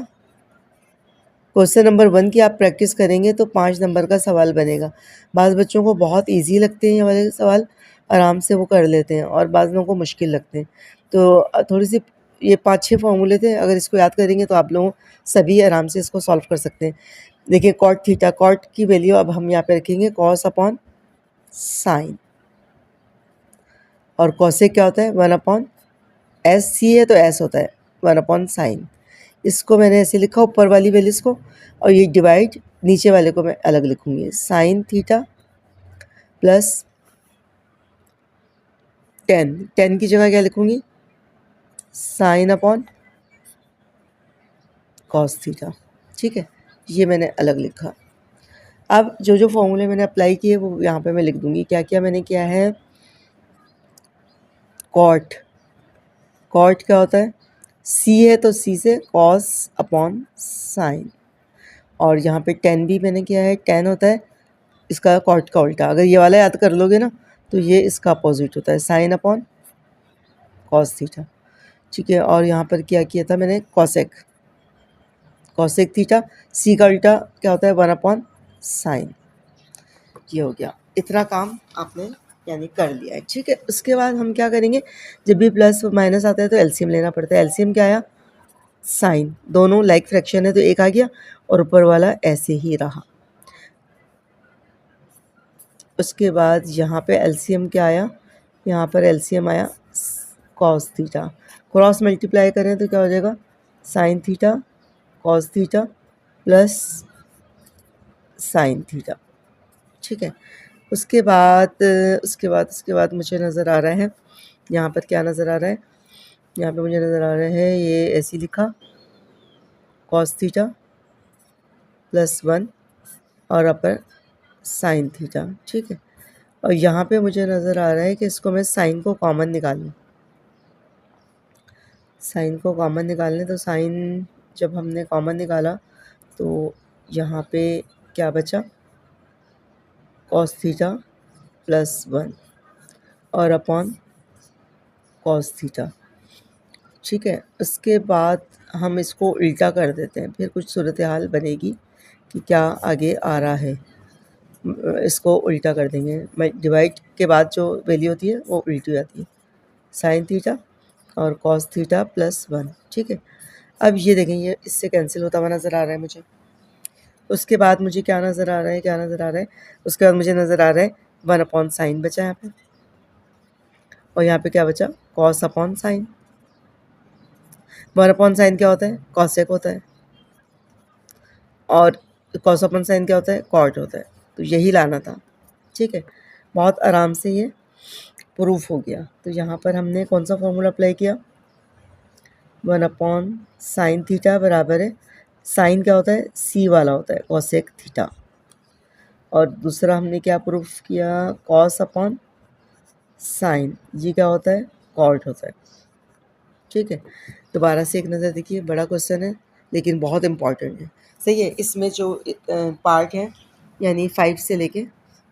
क्वेश्चन नंबर 1 की आप प्रैक्टिस करेंगे तो 5 नंबर का सवाल बनेगा। बाज़ बच्चों को बहुत ईज़ी लगते हैं ये वाले सवाल, आराम से वो कर लेते हैं, और बाज़ लोगों को मुश्किल लगते हैं। तो थोड़ी-सी ये 5-6 फ़ॉर्मूले थे, अगर इसको याद करेंगे तो आप लोग सभी आराम से इसको सॉल्व कर सकते हैं। देखिए कॉट थीटा, कॉट की वैल्यू अब हम यहाँ पे रखेंगे कॉस अपॉन साइन, और कॉसेक क्या होता है 1 अपॉन एस, सी है तो एस होता है 1 अपॉन साइन। इसको मैंने ऐसे लिखा ऊपर वाली वैल्यूज़ को, और ये डिवाइड नीचे वाले को मैं अलग लिखूँगी, साइन थीटा प्लस 10 की जगह क्या लिखूँगी, साइन अपॉन कॉस थीटा। ठीक है, ये मैंने अलग लिखा। अब जो जो फॉर्मूले मैंने अप्लाई किए वो यहाँ पे मैं लिख दूँगी। क्या क्या मैंने किया है, कॉट, कॉट क्या होता है, सी है तो सी से कॉस अपॉन साइन, और यहाँ पे 10 भी मैंने किया है, 10 होता है इसका कॉट का उल्टा। अगर ये वाला याद कर लोगे ना तो ये इसका अपोजिट होता है, साइन अपॉन कॉस थीटा। ठीक है, और यहाँ पर क्या किया था मैंने, कॉसेक, कॉसेक थीटा, सी का उल्टा क्या होता है 1 अपॉन साइन। ये हो गया, इतना काम आपने यानी कर लिया है। ठीक है, उसके बाद हम क्या करेंगे, जब भी प्लस माइनस आता है तो एलसीएम लेना पड़ता है। एलसीएम क्या आया, साइन, दोनों लाइक फ्रैक्शन है तो एक आ गया, और ऊपर वाला ऐसे ही रहा। उसके बाद यहाँ पे एलसीएम क्या आया, यहाँ पर एलसीएम आया कॉस थीटा, क्रॉस मल्टीप्लाई करें तो क्या हो जाएगा, sign theta cos theta plus sine theta. ठीक है, उसके बाद मुझे नज़र आ रहा है, यहाँ पर क्या नज़र आ रहा है, यहाँ पे मुझे नज़र आ रहा है ये ऐसे लिखा, कॉस थीटा प्लस 1 और अपर साइन थीटा। ठीक है, और यहाँ पे मुझे नज़र आ रहा है कि इसको मैं साइन को कॉमन निकाल लूँ, साइन को कॉमन निकालने, तो साइन जब हमने कॉमन निकाला तो यहाँ पे क्या बचा, कॉस थीटा प्लस 1 और अपॉन कॉस थीटा। ठीक है, उसके बाद हम इसको उल्टा कर देते हैं, फिर कुछ सूरत हाल बनेगी कि क्या आगे आ रहा है, इसको उल्टा कर देंगे। मैं डिवाइड के बाद जो वैल्यू होती है वो उल्टी हो जाती है, साइन थीटा और कॉस थीटा प्लस 1। ठीक है, अब ये देखें, ये इससे कैंसिल होता हुआ नज़र आ रहा है मुझे। उसके बाद मुझे क्या नज़र आ रहा है, उसके बाद मुझे नज़र आ रहा है 1 अपॉन साइन बचा यहाँ पे, और यहाँ पे क्या बचा, cos upon sine. 1 upon sine क्या होता है, कॉसेक होता है, और कॉस अपॉन साइन क्या होता है, कॉट होता है, तो यही लाना था। ठीक है, बहुत आराम से ये प्रूफ हो गया। तो यहाँ पर हमने कौन सा फॉर्मूला अप्लाई किया, 1 अपॉन साइन थीटा बराबर है, साइन क्या होता है, सी वाला होता है कॉसेक थीटा, और दूसरा हमने क्या प्रूफ किया, कॉस अपॉन साइन, ये क्या होता है, कॉट होता है। ठीक है, दोबारा से एक नज़र देखिए, बड़ा क्वेश्चन है लेकिन बहुत इम्पॉर्टेंट है। सही है, इसमें जो पार्ट है यानी 5 से लेके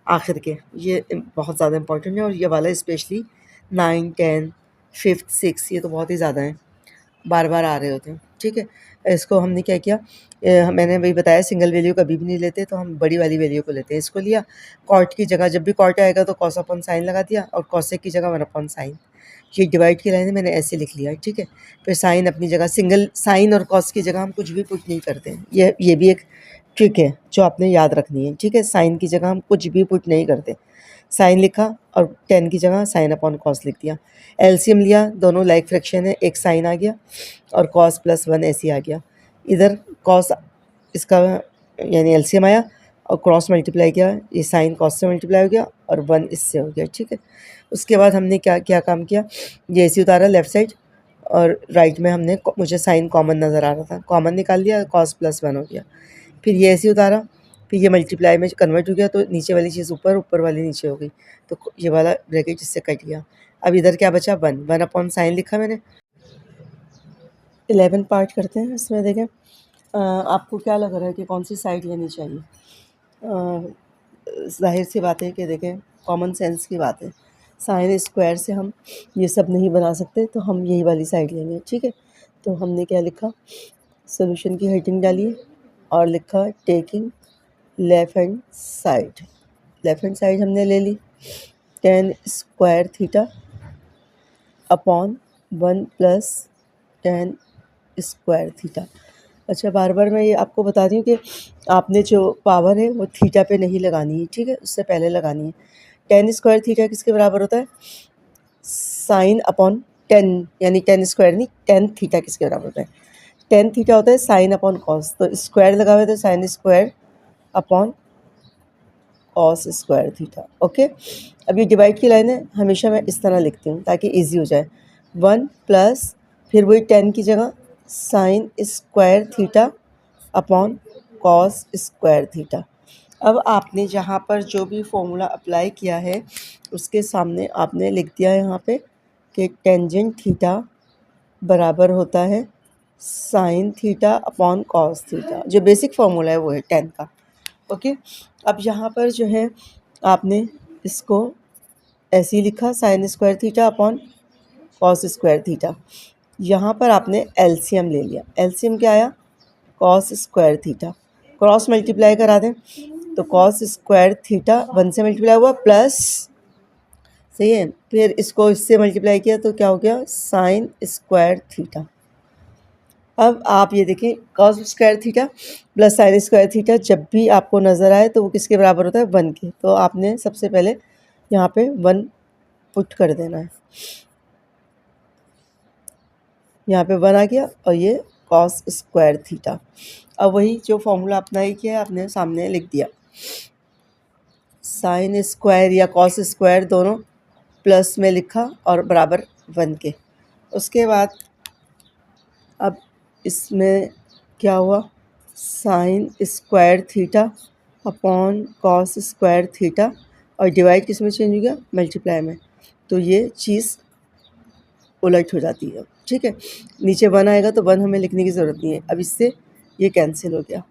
आखिर के, ये बहुत ज़्यादा इम्पॉर्टेंट है, और ये वाला स्पेशली 9, 10, 5th 6 ये तो बहुत ही ज़्यादा हैं, बार बार आ रहे होते हैं। ठीक है, इसको हमने क्या किया, मैंने वही बताया, सिंगल वैल्यू कभी भी नहीं लेते, तो हम बड़ी वाली वैल्यू को लेते हैं। इसको लिया, कॉट की जगह जब भी कॉट आएगा तो कॉस अपॉन साइन लगा दिया, और कॉसेक की जगह 1 अपॉन साइन। ये डिवाइड की लाइन मैंने ऐसे लिख लिया। ठीक है, फिर साइन अपनी जगह, सिंगल साइन और कॉस की जगह हम कुछ भी पुट नहीं करते हैं। ये भी एक ट्रिक है जो आपने याद रखनी है। ठीक है, साइन की जगह हम कुछ भी पुट नहीं करते, साइन लिखा और 10 की जगह साइन अपॉन कॉस लिख दिया। एलसीएम लिया, दोनों लाइक फ्रैक्शन है, एक साइन आ गया और कॉस प्लस 1 ऐसे आ गया। इधर कॉस इसका यानी एलसीएम आया और क्रॉस मल्टीप्लाई किया, ये साइन कॉस से मल्टीप्लाई हो गया और 1 इससे हो गया, ठीक है। उसके बाद हमने क्या क्या काम किया, ये ऐसे उतारा लेफ़्ट साइड और राइट में हमने मुझे साइन कॉमन नज़र आ रहा था, कॉमन निकाल लिया, कॉस प्लस 1 हो गया। फिर ये ऐसे उतारा, फिर ये मल्टीप्लाई में कन्वर्ट हो गया, तो नीचे वाली चीज़ ऊपर, ऊपर वाली नीचे हो गई, तो ये वाला ब्रैकेट इससे कट गया। अब इधर क्या बचा, 1 अपॉन साइन लिखा मैंने। 11 पार्ट करते हैं इसमें। देखें आपको क्या लग रहा है कि कौन सी साइड लेनी चाहिए। ज़ाहिर सी बात है कि देखें कॉमन सेंस की बात है, साइन स्क्वायर से हम ये सब नहीं बना सकते, तो हम यही वाली साइड लेंगे, ठीक है। तो हमने क्या लिखा, सोल्यूशन की हेडिंग डालिए और लिखा taking left hand side. Left hand side हमने ले ली, tan square theta upon 1 plus tan square theta. अच्छा, बार बार मैं ये आपको बता रही हूँ कि आपने जो पावर है वो थीटा पे नहीं लगानी है, ठीक है, उससे पहले लगानी है। tan स्क्वायर थीटा किसके बराबर होता है, साइन अपॉन 10, यानी tan स्क्वायर नहीं, tan थीटा किसके बराबर होता है, tan थीटा होता है साइन अपॉन कॉस, तो स्क्वायर लगा हुआ है तो sine square upon cos square theta. Okay, अब ये डिवाइड की लाइन है, हमेशा मैं इस तरह लिखती हूँ ताकि इजी हो जाए। 1 प्लस फिर वही 10 की जगह sign square theta upon cos square theta. अब आपने जहाँ पर जो भी फॉर्मूला अप्लाई किया है उसके सामने आपने लिख दिया है यहाँ पे कि टेंजेंट थीटा बराबर होता है sine theta upon cos theta. जो बेसिक फार्मूला है वो है 10 का। ओके, अब यहाँ पर जो है आपने इसको ऐसे ही लिखा, sign square theta upon cos square theta. यहाँ पर आपने एलसीएम ले लिया, एलसीएम क्या आया, cos square theta. Cross multiply करा दें तो कॉस स्क्वायर थीटा 1 से मल्टीप्लाई हुआ प्लस, सही है, फिर इसको इससे मल्टीप्लाई किया तो क्या हो गया, साइन स्क्वायर थीटा। अब आप ये देखें cos square theta plus sign square theta जब भी आपको नज़र आए तो वो किसके बराबर होता है, 1 के। तो आपने सबसे पहले यहाँ पे 1 पुट कर देना है, यहाँ पे 1 आ गया और ये कॉस स्क्वायर थीटा। अब वही जो फॉर्मूला अप्लाई किया आपने सामने लिख दिया, साइन स्क्वायर या कॉस स्क्वायर दोनों प्लस में लिखा और बराबर 1 के। उसके बाद अब इसमें क्या हुआ, sign square theta upon cos square theta और डिवाइड किस में चेंज हो गया, मल्टीप्लाई में, तो ये चीज़ उलट हो जाती है, ठीक है। नीचे 1 आएगा तो 1 हमें लिखने की ज़रूरत नहीं है, अब इससे ये कैंसिल हो गया,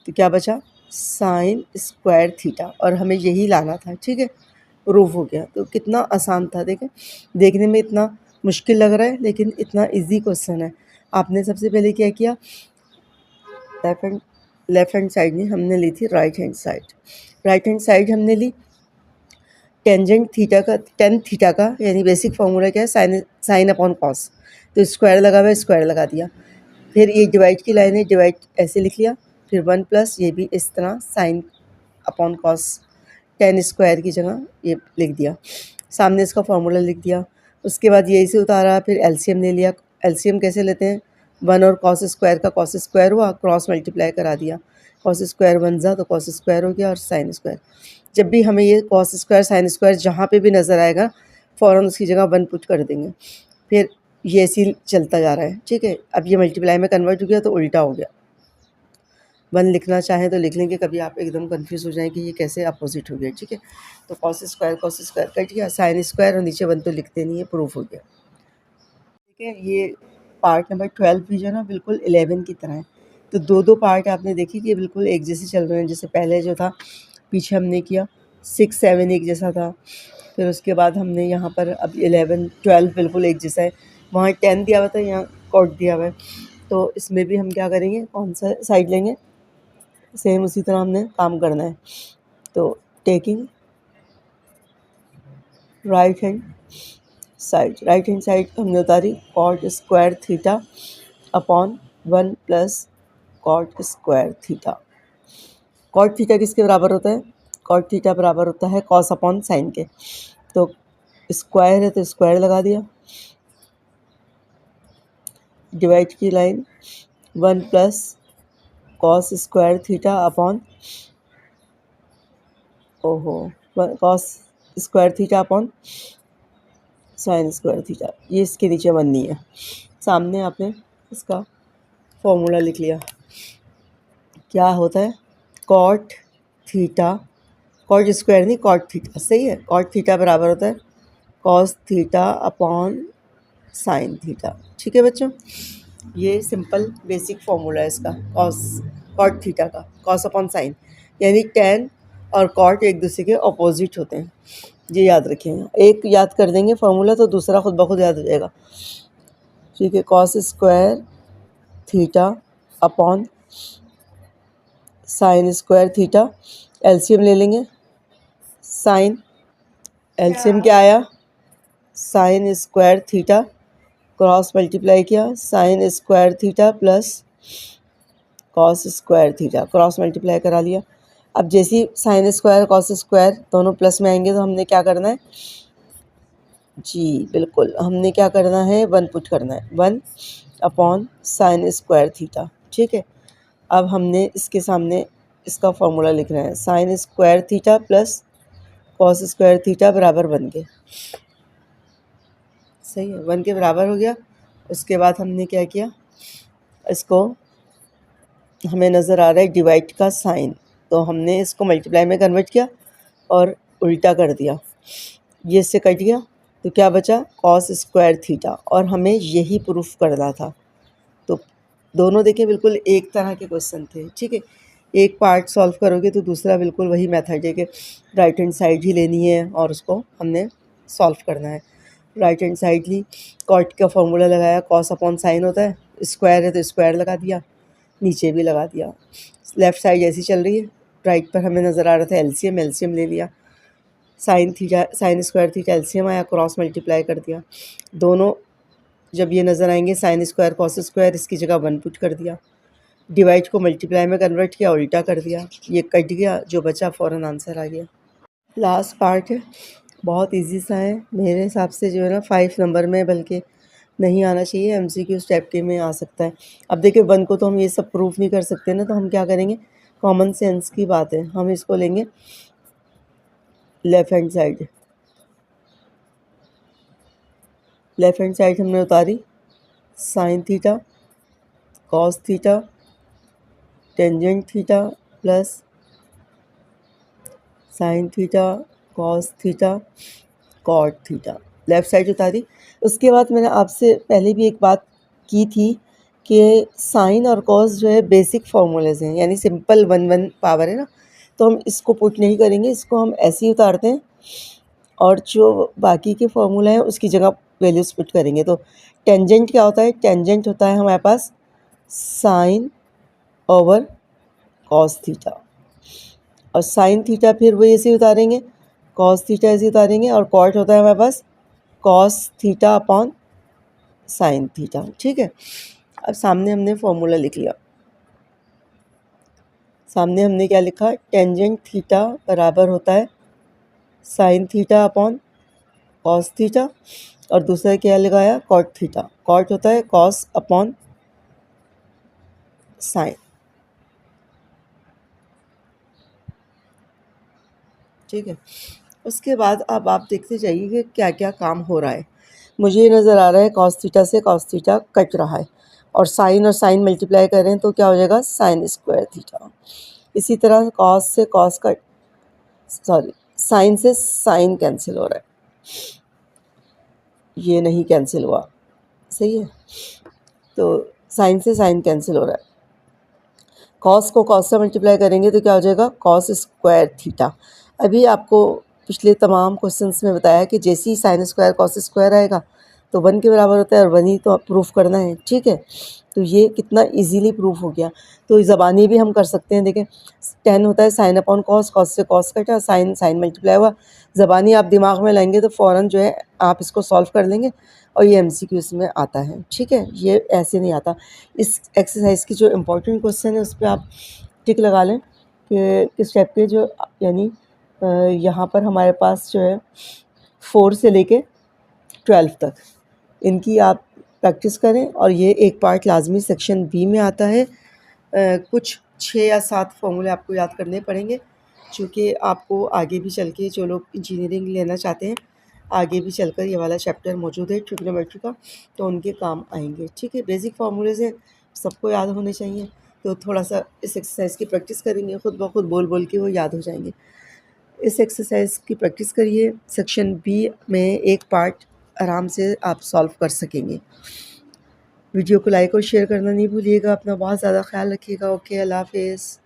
तो क्या बचा, साइन स्क्वायर थीटा, और हमें यही लाना था, ठीक है, प्रूफ हो गया। तो कितना आसान था, देखें देखने में इतना मुश्किल लग रहा है लेकिन इतना इजी क्वेश्चन है। आपने सबसे पहले क्या किया, लेफ़्ट हैंड साइड नहीं, हमने ली थी right hand side. Right hand side हमने ली टेंजेंट थीटा का, टेन थीटा का, यानी बेसिक फार्मूला क्या है, साइन अपॉन कॉस, तो स्क्वायर लगा हुआ है, स्क्वायर लगा दिया। फिर ये डिवाइड की लाइन है, डिवाइड ऐसे लिख लिया, फिर 1 प्लस ये भी इस तरह sine upon cos, ten square की जगह ये लिख दिया, सामने इसका फार्मूला लिख दिया। उसके बाद ये इसे उतारा, फिर एलसीएम ले लिया। एलसीएम कैसे लेते हैं, 1 और कॉस स्क्वायर का कॉस स्क्वायर हुआ, क्रॉस मल्टीप्लाई करा दिया, कॉस स्क्वायर 1 जा तो कॉस स्क्वायर हो गया और साइन स्क्वायर। जब भी हमें ये कॉस स्क्वायर साइन स्क्वायर जहाँ पे भी नज़र आएगा फ़ौरन उसकी जगह 1 पुट कर देंगे, फिर ये ऐसे ही चलता जा रहा है, ठीक है। अब ये मल्टीप्लाई में कन्वर्ट हो गया तो उल्टा हो गया, 1 लिखना चाहें तो लिख लेंगे, कभी आप एकदम कंफ्यूज हो जाएं कि ये कैसे अपोजिट हो गया, ठीक है। तो कॉस स्क्वायर कट गया, साइन स्क्वायर और नीचे 1 तो लिखते नहीं है, प्रूफ हो गया, ठीक है। ये पार्ट नंबर 12 भी जो है ना बिल्कुल 11 की तरह है। तो दो पार्ट आपने देखी कि बिल्कुल एक जैसे चल रहे हैं, जैसे पहले जो था पीछे हमने किया 6 7 एक जैसा था, फिर उसके बाद हमने यहाँ पर अब 11 12 बिल्कुल एक जैसा है, वहाँ 10 दिया हुआ था, यहाँ कॉट दिया हुआ है। तो इसमें भी हम क्या करेंगे, कौन सा साइड लेंगे, सेम उसी तरह हमने काम करना है। तो टेकिंग राइट हैंड साइड हमने उतारी cot square theta upon 1 plus cot square theta. Cot theta किसके बराबर होता है, कॉट थीटा बराबर होता है कॉस अपॉन साइन के। तो स्क्वायर है तो स्क्वायर लगा दिया, डिवाइड की line 1 plus cos square theta upon, ओहो, cos square theta upon sine square theta, ये इसके नीचे बननी है। सामने आपने इसका फॉर्मूला लिख लिया। क्या होता है, कॉट थीटा, कॉट स्क्वायर नहीं कॉट थीटा, सही है। कॉट थीटा बराबर होता है cos theta upon sine theta. ठीक है बच्चों, ये सिंपल बेसिक फॉर्मूला है इसका, कॉट थीटा का, कॉस अपॉन साइन, यानी टेन और कॉट एक दूसरे के अपोजिट होते हैं, ये याद रखिएगा। एक याद कर देंगे फार्मूला तो दूसरा खुद ब खुद याद हो जाएगा। ठीक है, cos square theta upon sine square theta, LCM ले लेंगे। साइन एलसीएम क्या आया, sine square theta, cross multiply किया, sine square theta plus cos square theta, cross multiply करा लिया। अब जैसे साइन स्क्वायर कॉस स्क्वायर दोनों प्लस में आएंगे तो हमने क्या करना है, जी बिल्कुल, हमने क्या करना है, वन पुट करना है, one upon sine square theta. ठीक है, अब हमने इसके सामने इसका फॉर्मूला लिख रहे हैं, sign square theta plus cos square theta बराबर वन के, सही है, वन के बराबर हो गया। उसके बाद हमने क्या किया, इसको हमें नज़र आ रहा है डिवाइड का साइन, तो हमने इसको मल्टीप्लाई में कन्वर्ट किया और उल्टा कर दिया, ये इससे कट गया तो क्या बचा, कॉस स्क्वायर थीटा, और हमें यही प्रूफ करना था। तो दोनों देखें बिल्कुल एक तरह के क्वेश्चन थे। ठीक है, एक पार्ट सॉल्व करोगे तो दूसरा बिल्कुल वही मेथड है कि राइट हैंड साइड ही लेनी है और उसको हमने सॉल्व करना है। राइट हैंड साइड ली, कॉट का फॉर्मूला लगाया, कॉस अपॉन साइन होता है, स्क्वायर है तो स्क्वायर लगा दिया, नीचे भी लगा दिया। लेफ़्ट साइड ऐसी चल रही है, राइट पर हमें नज़र आ रहा था एलसीएम, एलसीएम ले लिया, sine theta sine square theta LCM आया, क्रॉस मल्टीप्लाई कर दिया। दोनों जब ये नज़र आएंगे साइन स्क्वायर कॉस स्क्वायर, इसकी जगह वन पुट कर दिया, डिवाइड को मल्टीप्लाई में कन्वर्ट किया, उल्टा कर दिया, ये कट गया, जो बचा फ़ौरन आंसर आ गया। लास्ट पार्ट है, बहुत इजी सा है मेरे हिसाब से, जो है ना 5 नंबर में बल्कि नहीं आना चाहिए, एमसीक्यू स्टेप के में आ सकता है। अब देखिए वन को तो हम ये सब प्रूफ नहीं कर सकते ना, तो हम क्या करेंगे, कॉमन सेंस की बात है, हम इसको लेंगे left hand side. Left hand side हमने उतारी, sine theta cos theta tangent theta plus sine theta cos theta cot theta, left side उतारी। उसके बाद मैंने आपसे पहले भी एक बात की थी कि साइन और कॉस जो है बेसिक फार्मूलेज हैं, यानी सिंपल वन वन पावर है ना, तो हम इसको पुट नहीं करेंगे, इसको हम ऐसे ही उतारते हैं और जो बाकी के फार्मूला हैं उसकी जगह वैल्यूज़ पुट करेंगे। तो टेंजेंट क्या होता है, टेंजेंट होता है हमारे पास साइन ओवर कॉस थीटा, और साइन थीटा फिर वही ऐसे उतारेंगे, कॉस थीटा ऐसे उतारेंगे, और कॉट होता है हमारे पास cos theta upon sine theta. ठीक है, अब सामने हमने फॉर्मूला लिख लिया, सामने हमने क्या लिखा, टेंजेंट थीटा बराबर होता है sine theta upon cos theta, और दूसरा क्या लगाया, कॉट थीटा, कॉट होता है कॉस अपॉन साइन। ठीक है, उसके बाद अब आप देखते जाइए कि क्या क्या काम हो रहा है। मुझे नज़र आ रहा है कॉस थीटा से कॉस थीटा कट रहा है, और साइन मल्टीप्लाई करें तो क्या हो जाएगा, साइन स्क्वायर थीटा। इसी तरह कॉस से कॉस कट, सॉरी साइन से साइन कैंसिल हो रहा है, ये नहीं कैंसिल हुआ, सही है, तो साइन से साइन कैंसिल हो रहा है। कॉस को कॉस से मल्टीप्लाई करेंगे तो क्या हो जाएगा, कॉस स्क्वायर थीटा। अभी आपको पिछले तमाम क्वेश्चंस में बताया कि जैसे ही साइन स्क्वायर कॉस स्क्वायर आएगा तो वन के बराबर होता है, और वन ही तो प्रूफ करना है। ठीक है, तो ये कितना इजीली प्रूफ हो गया। तो ज़बानी भी हम कर सकते हैं, देखें टेन होता है साइन अपॉन कॉस, कॉस से कॉस कटा, साइन साइन मल्टीप्लाई हुआ, ज़बानी आप दिमाग में लाएंगे तो फ़ौरन जो है आप इसको सॉल्व कर लेंगे, और ये एमसीक्यूज़ में आता है। ठीक है, ये ऐसे नहीं आता। इस एक्सरसाइज की जो इम्पोर्टेंट क्वेश्चन है उस पर आप टिक लगा लें कि किस टाइप के, जो यानी यहाँ पर हमारे पास जो है 4 से लेके 12 तक, इनकी आप प्रैक्टिस करें। और ये एक पार्ट लाजमी सेक्शन बी में आता है, कुछ 6 या 7 फॉर्मूले आपको याद करने पड़ेंगे, चूँकि आपको आगे भी चल के जो लोग इंजीनियरिंग लेना चाहते हैं, आगे भी चलकर ये वाला चैप्टर मौजूद है ट्रिग्नोमेट्री का, तो उनके काम आएंगे। ठीक है, बेसिक फार्मूलेज़ हैं, सबको याद होने चाहिए। तो थोड़ा सा इस एक्सरसाइज की प्रैक्टिस करेंगे, खुद ब खुद बोल बोल के वो याद हो जाएंगे। इस एक्सरसाइज की प्रैक्टिस करिए, सेक्शन बी में एक पार्ट आराम से आप सॉल्व कर सकेंगे। वीडियो को लाइक और शेयर करना नहीं भूलिएगा। अपना बहुत ज़्यादा ख्याल रखिएगा। ओके, अल्लाह हाफिज़।